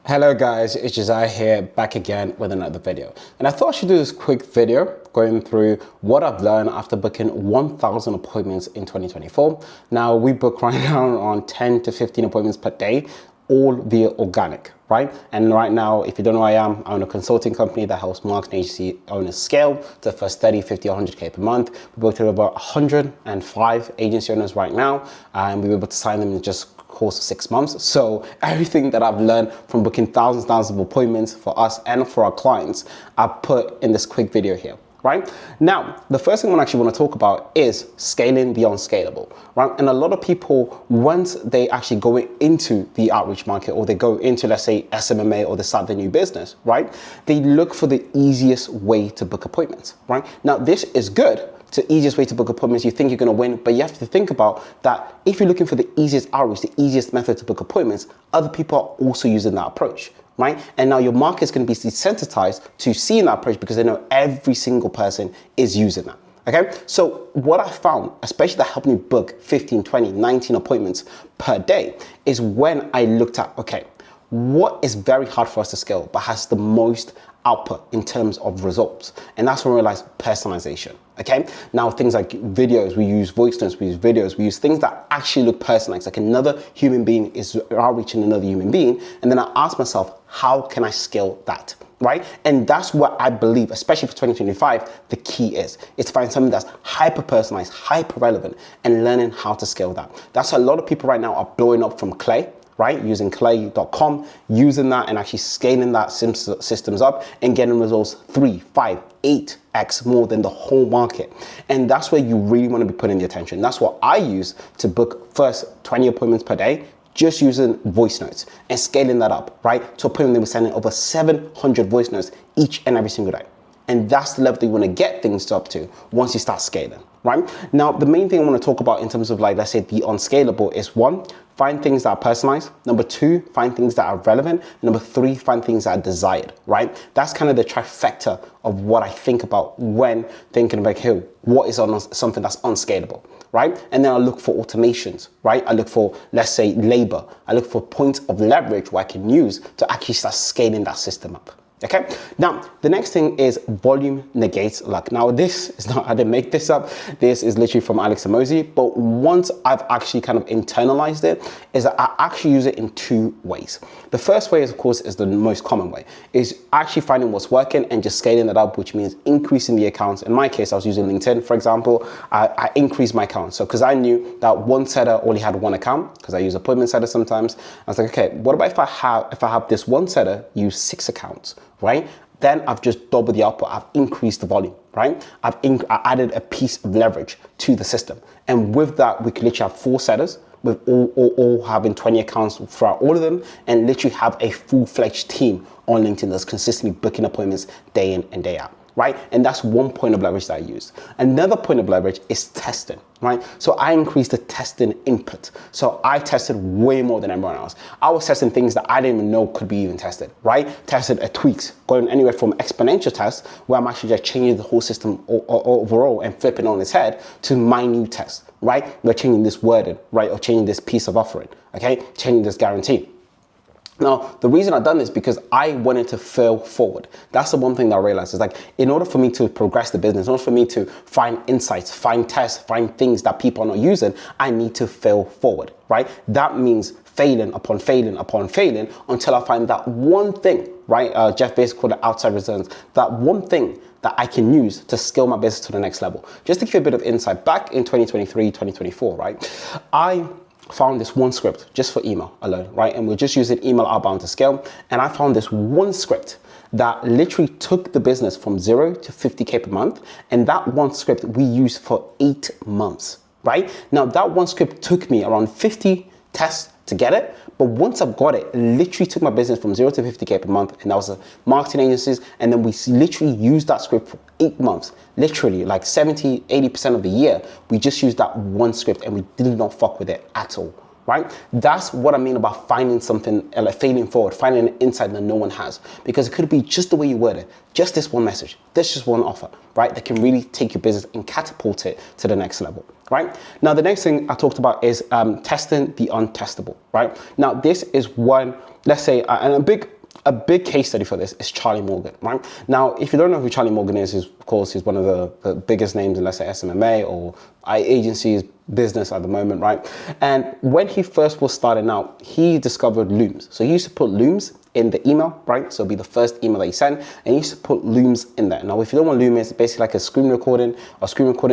Hello guys, it's Jozy here, back again with another video. And I thought I should do this quick video going through what I've learned after booking 1,000 appointments in 2024. Now we book right now on 10 to 15 appointments per day, all via organic, right? And right now, if you don't know who I am, I own a consulting company that helps marketing agency owners scale to the first 30, 50, 100K per month. We work with about 105 agency owners right now, and we were able to sign them in just course of 6 months. So everything that I've learned from booking thousands of appointments for us and for our clients, I've put in this quick video here. Right now, the first thing I actually want to talk about is scaling the unscalable, right? And a lot of people, once they actually go into the outreach market or they go into, let's say, SMMA or they start their new business, right? They look for the easiest way to book appointments, right? Now, this is good. It's the easiest way to book appointments. You think you're going to win, but you have to think about that if you're looking for the easiest outreach, the easiest method to book appointments, other people are also using that approach, right? And now your market is going to be desensitized to seeing that approach because they know every single person is using that. Okay, so what I found, especially that helped me book 15, 20, 19 appointments per day, is when I looked at, okay, what is very hard for us to scale but has the most output in terms of results? And that's when we realized personalization. Okay, now things like videos, we use voice notes, we use videos, we use things that actually look personalized, like another human being is outreaching another human being. And then I asked myself, how can I scale that? Right? And that's what I believe, especially for 2025, the key is. It's to find something that's hyper personalized, hyper relevant, and learning how to scale that. That's a lot of people right now are blowing up from Clay, right? Using clay.com, using that and actually scaling that systems up and getting results 3, 5, 8x more than the whole market. And that's where you really want to be putting the attention. That's what I use to book first 20 appointments per day, just using voice notes and scaling that up, right? To a point where they were sending over 700 voice notes each and every single day. And that's the level that you want to get things up to once you start scaling, right? Now, the main thing I want to talk about in terms of, like, let's say the unscalable is 1, find things that are personalized. Number 2, find things that are relevant. Number 3, find things that are desired, right? That's kind of the trifecta of what I think about when thinking about, hey, what is on something that's unscalable, right? And then I look for automations, right? I look for, let's say, labor. I look for points of leverage where I can use to actually start scaling that system up. Okay, now the next thing is volume negates luck. Now this is not, I didn't make this up. This is literally from Alex and Jozy, but once I've actually kind of internalized it, is that I actually use it in 2 ways. The first way is, of course, is the most common way, is actually finding what's working and just scaling that up, which means increasing the accounts. In my case, I was using LinkedIn, for example. I increased my account. So because I knew that one setter only had one account, because I use appointment setter sometimes, I was like, okay, what about if I have this one setter use 6 accounts? Right? Then I've just doubled the output. I've increased the volume, right? I added a piece of leverage to the system. And with that, we can literally have 4 setters with all having 20 accounts throughout all of them and literally have a full-fledged team on LinkedIn that's consistently booking appointments day in and day out. Right? And that's one point of leverage that I use. Another point of leverage is testing, right? So I increased the testing input. So I tested way more than everyone else. I was testing things that I didn't even know could be even tested, right? Tested tweaks, going anywhere from exponential tests, where I'm actually just changing the whole system overall and flipping on its head, to minute tests, right? We're changing this wording, right? Or changing this piece of offering, okay? Changing this guarantee. Now, the reason I've done this is because I wanted to fail forward. That's the one thing that I realized is, like, in order for me to progress the business, in order for me to find insights, find tests, find things that people are not using, I need to fail forward, right? That means failing upon failing upon failing until I find that one thing, right? Jeff Bezos called it outside returns. That one thing that I can use to scale my business to the next level. Just to give you a bit of insight, back in 2023, 2024, right? I found this one script just for email alone, right? And we're just using email outbound to scale. And I found this one script that literally took the business from 0 to 50K per month. And that one script we used for 8 months, right? Now that one script took me around 50 tests to get it. But once I've got it, literally took my business from 0 to 50K per month. And that was marketing agencies. And then we literally used that script for 8 months. Literally like 70, 80% of the year, we just used that one script and we did not fuck with it at all. right? That's what I mean about finding something, like failing forward, finding an insight that no one has. Because it could be just the way you word it, just this one message, this just one offer, right? That can really take your business and catapult it to the next level, right? Now, the next thing I talked about is testing the untestable, right? Now, this is one, let's say, and a big case study for this is Charlie Morgan, right? Now, if you don't know who Charlie Morgan is, of course, he's one of the biggest names in, let's say, SMMA or agencies business at the moment, right? And when he first was starting out, he discovered Looms. So he used to put Looms in the email, right? So it'll be the first email that he sent, and he used to put Looms in there. Now, if you don't know what Loom is, it's basically like a screen recording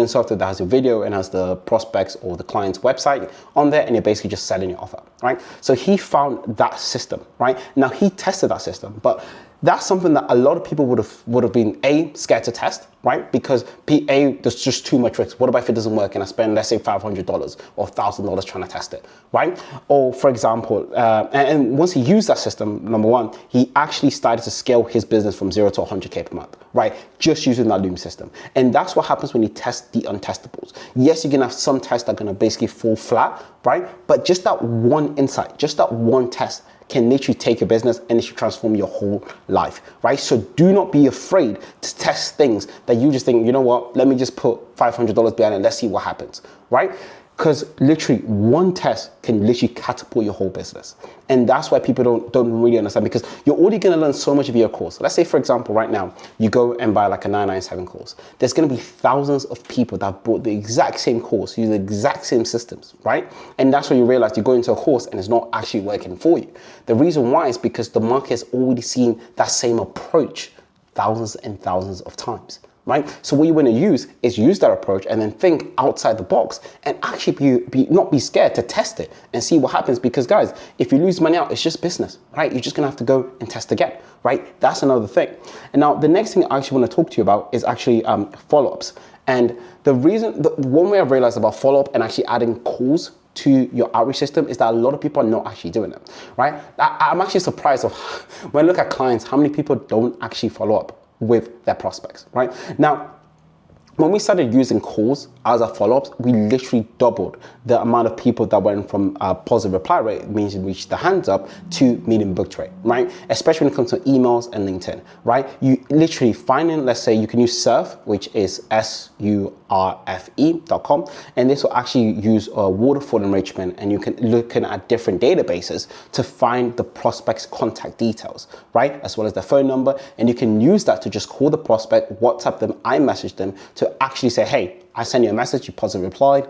software that has your video and has the prospects or the client's website on there, and you're basically just selling your offer, right? So he found that system, right? Now, he tested that system, but that's something that a lot of people would have been scared to test, right? Because there's just too much risk. What about if it doesn't work and I spend, let's say, $500 or $1,000 trying to test it, right? Or for example, and once he used that system, number one, he actually started to scale his business from 0 to 100K per month, right? Just using that Loom system. And that's what happens when you test the untestables. Yes, you're gonna have some tests that are gonna basically fall flat, right? But just that one insight, just that one test can literally take your business and it should transform your whole life, right? So do not be afraid to test things that you just think, you know what, let me just put $500 behind it, let's see what happens, right? Because literally one test can literally catapult your whole business. And that's why people don't really understand, because you're already gonna learn so much of your course. Let's say, for example, right now, you go and buy like a 997 course. There's gonna be thousands of people that have bought the exact same course, use the exact same systems, right? And that's when you realize you go into a course and it's not actually working for you. The reason why is because the market has already seen that same approach thousands and thousands of times. Right? So what you want to use is use that approach and then think outside the box and actually not be scared to test it and see what happens. Because guys, if you lose money out, it's just business, right? You're just gonna have to go and test again, right? That's another thing. And now the next thing I actually want to talk to you about is actually follow-ups. And the one way I've realized about follow-up and actually adding calls to your outreach system is that a lot of people are not actually doing it, right? I'm actually surprised of when I look at clients, how many people don't actually follow up with their prospects, right? Now, when we started using calls as our follow-ups, we literally doubled the amount of people that went from a positive reply rate, means you reach the hands up, to meeting booked rate, right? Especially when it comes to emails and LinkedIn, right? You literally finding, let's say you can use Surf, which is surfe.com, and this will actually use waterfall enrichment, and you can look at different databases to find the prospect's contact details, right? As well as their phone number, and you can use that to just call the prospect, WhatsApp them, iMessage them to actually say, hey, I sent you a message, you positively replied,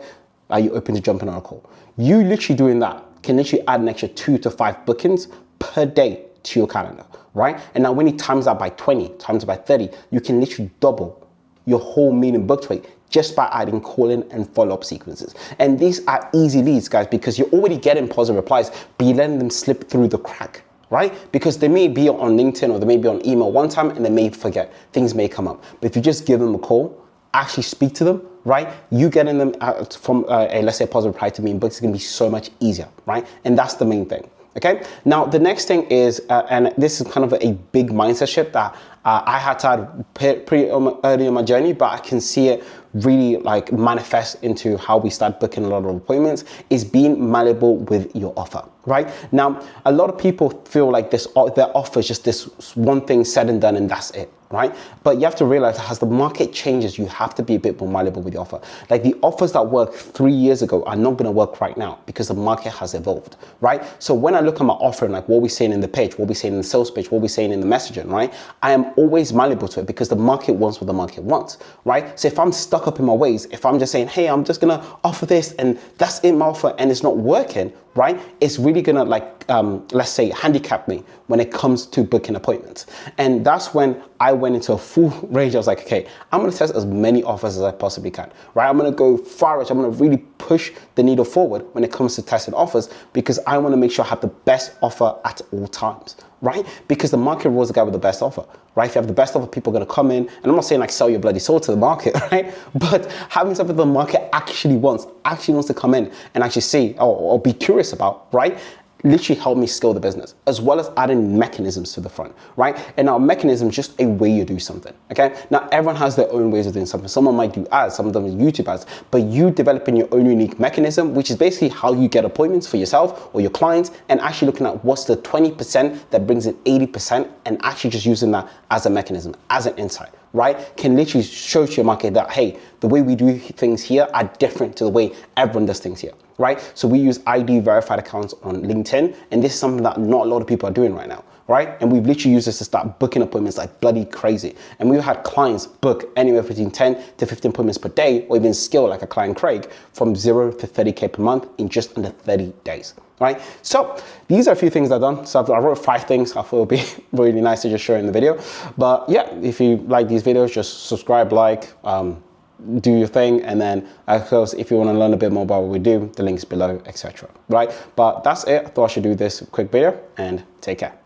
are you open to jumping on a call? You literally doing that can literally add an extra 2 to 5 bookings per day to your calendar, right? And now when you times that by 20, times it by 30, you can literally double your whole meeting booked rate just by adding calling and follow-up sequences. And these are easy leads, guys, because you're already getting positive replies, but you're letting them slip through the crack, right? Because they may be on LinkedIn or they may be on email one time and they may forget, things may come up. But if you just give them a call, actually speak to them, right? You getting them from let's say a positive reply to me in books is gonna be so much easier, right? And that's the main thing, okay? Now, the next thing is, and this is kind of a big mindset shift that I had to add pretty early in my journey, but I can see it really like manifest into how we start booking a lot of appointments, is being malleable with your offer, right? Now, a lot of people feel like their offer is just this one thing said and done and that's it, right? But you have to realize that as the market changes, you have to be a bit more malleable with your offer. Like the offers that worked 3 years ago are not gonna work right now because the market has evolved, right? So when I look at my offer and like what we're saying in the page, what we're saying in the sales page, what we're saying in the messaging, right? I am always malleable to it because the market wants what the market wants, right? So if I'm stuck up in my ways, if I'm just saying, hey, I'm just gonna offer this and that's in my offer and it's not working, right? It's really gonna like, let's say, handicap me when it comes to booking appointments. And that's when I went into a full range. I was like, okay, I'm gonna test as many offers as I possibly can, right? I'm gonna go far, I'm gonna really push the needle forward when it comes to testing offers because I wanna make sure I have the best offer at all times, right? Because the market rewards the guy with the best offer, right? If you have the best offer, people are gonna come in, and I'm not saying like sell your bloody soul to the market, right? But having something the market actually wants to come in and actually see or be curious about, right? literally helped me scale the business, as well as adding mechanisms to the front, right? And our mechanism is just a way you do something, okay? Now, everyone has their own ways of doing something. Someone might do ads, some of them are YouTube ads, but you developing your own unique mechanism, which is basically how you get appointments for yourself or your clients, and actually looking at what's the 20% that brings in 80%, and actually just using that as a mechanism, as an insight, right? Can literally show to your market that, hey, the way we do things here are different to the way everyone does things here, right? So we use ID verified accounts on LinkedIn, and this is something that not a lot of people are doing right now, right? And we've literally used this to start booking appointments like bloody crazy. And we've had clients book anywhere between 10 to 15 appointments per day, or even scale like a client Craig from 0 to 30K per month in just under 30 days. Right? So these are a few things I've done. So I wrote 5 things I thought would be really nice to just show in the video. But yeah, if you like these videos, just subscribe, like, do your thing. And then of course, if you want to learn a bit more about what we do, the links below, etc. Right? But that's it. I thought I should do this quick video, and take care.